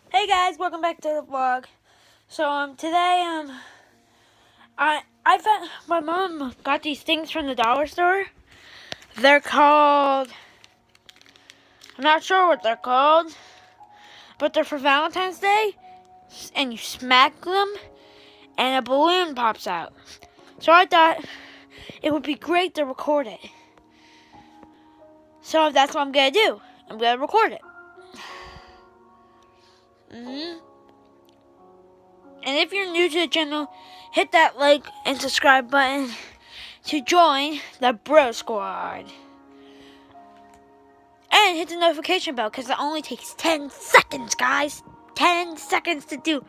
Hey guys, welcome back to the vlog. So today I found my mom got these things from the dollar store. They're called, I'm not sure what they're called, but they're for Valentine's Day, and you smack them and a balloon pops out. So I thought it would be great to record it. So that's what I'm gonna do. I'm gonna record it. And if you're new to the channel, hit that like and subscribe button to join the Bro Squad. And hit the notification bell because it only takes 10 seconds, guys. 10 seconds to do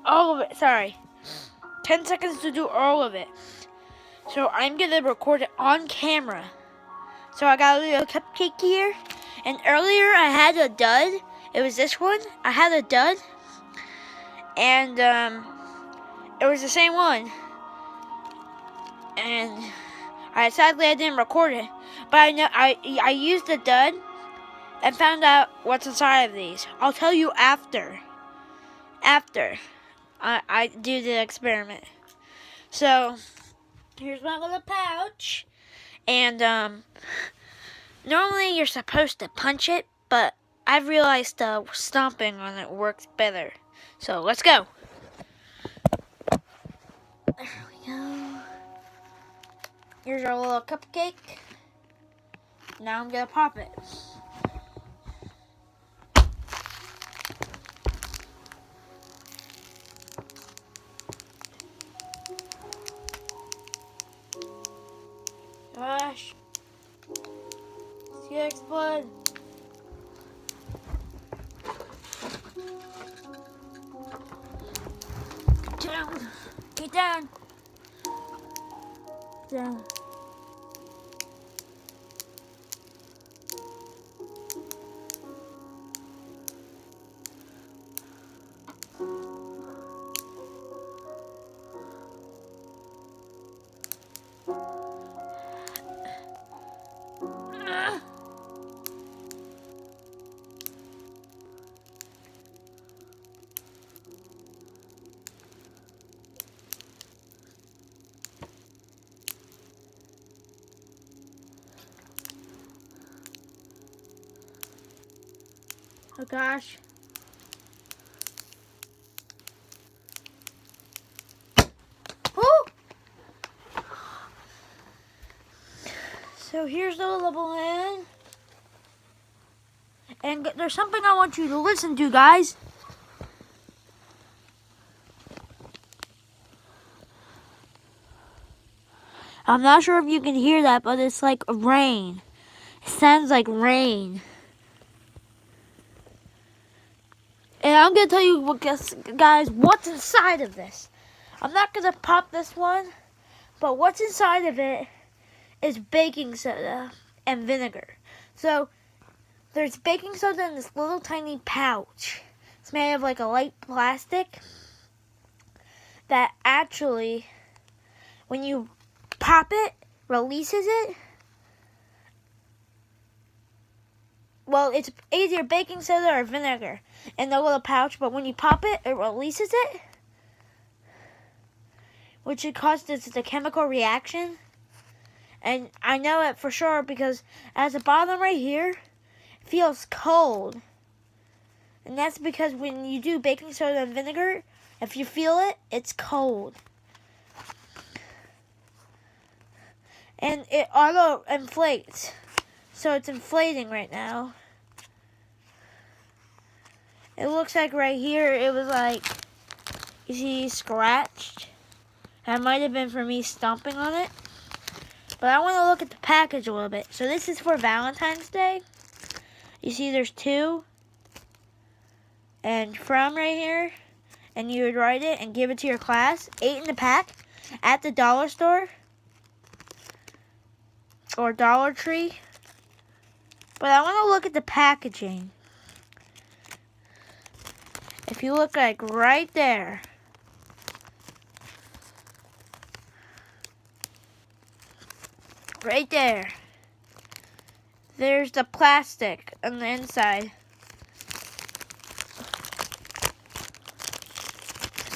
all of it. Sorry. 10 seconds to do all of it. So I'm going to record it on camera. So I got a little cupcake here. And earlier I had a dud. It was this one. I had a dud. And it was the same one. And sadly I didn't record it. But I used the dud and found out what's inside of these. I'll tell you after I do the experiment. So here's my little pouch, and normally you're supposed to punch it, but I've realized stomping on it works better. So let's go. There we go. Here's our little cupcake. Now I'm gonna pop it. Gosh. See it explode. Down. Get down. Down. Oh gosh. Woo! So here's the little balloon. And there's something I want you to listen to, guys. I'm not sure if you can hear that, but it's like rain. It sounds like rain. And I'm going to tell you, guys, what's inside of this. I'm not going to pop this one, but what's inside of it is baking soda and vinegar. So there's baking soda in this little tiny pouch. It's made of like a light plastic that actually, when you pop it, releases it. Well, it's either baking soda or vinegar in the little pouch, but when you pop it, it releases it, which it causes the chemical reaction. And I know it for sure because at the bottom right here, it feels cold. And that's because when you do baking soda and vinegar, if you feel it, it's cold. And it auto inflates. So it's inflating right now. It looks like right here it was like, you see, scratched. That might have been for me stomping on it. But I want to look at the package a little bit. So this is for Valentine's Day. You see there's 2. And from right here. And you would write it and give it to your class. 8 in the pack at the dollar store. Or Dollar Tree. But I want to look at the packaging. If you look like right there. Right there. There's the plastic on the inside.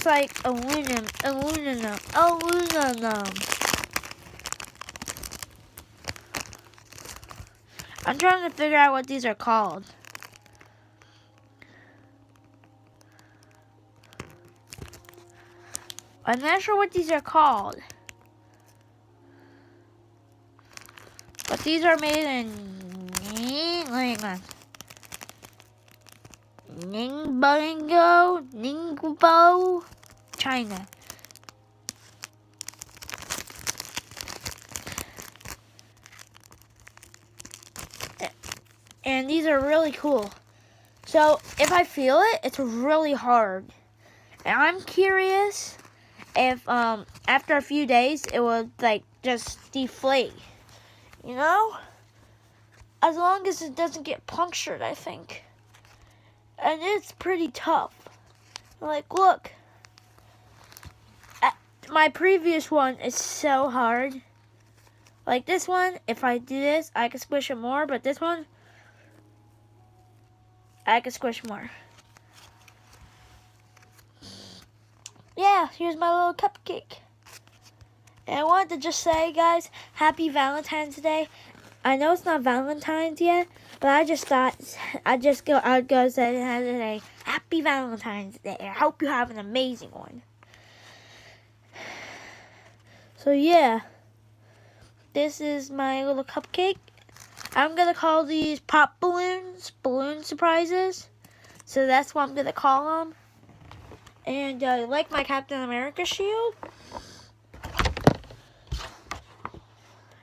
looks like aluminum. I'm trying to figure out what these are called. I'm not sure what these are called. But these are made in Ningbo, China. And these are really cool. So if I feel it, it's really hard. And I'm curious if after a few days it would like just deflate. You know? As long as it doesn't get punctured, I think. And it's pretty tough. Like, look. My previous one is so hard. Like this one, if I do this, I can squish it more. But this one, I can squish more. Yeah, here's my little cupcake. And I wanted to just say, guys, happy Valentine's Day. I know it's not Valentine's yet, but I just thought I'd go say happy Valentine's Day. I hope you have an amazing one. So yeah, this is my little cupcake. I'm gonna call these pop balloons, balloon surprises. So that's what I'm gonna call them. And like my Captain America shield.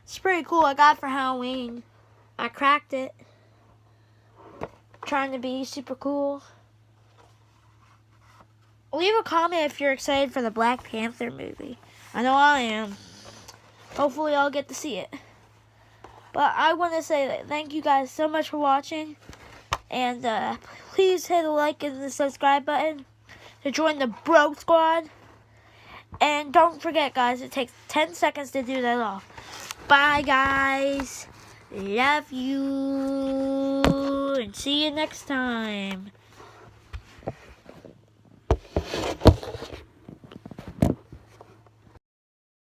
It's pretty cool. I got it for Halloween. I cracked it. Trying to be super cool. Leave a comment if you're excited for the Black Panther movie. I know I am. Hopefully I'll get to see it. But I want to say that thank you guys so much for watching. And please hit a like and the subscribe button to join the Bro Squad. And don't forget, guys, it takes 10 seconds to do that all. Bye, guys. Love you. And see you next time.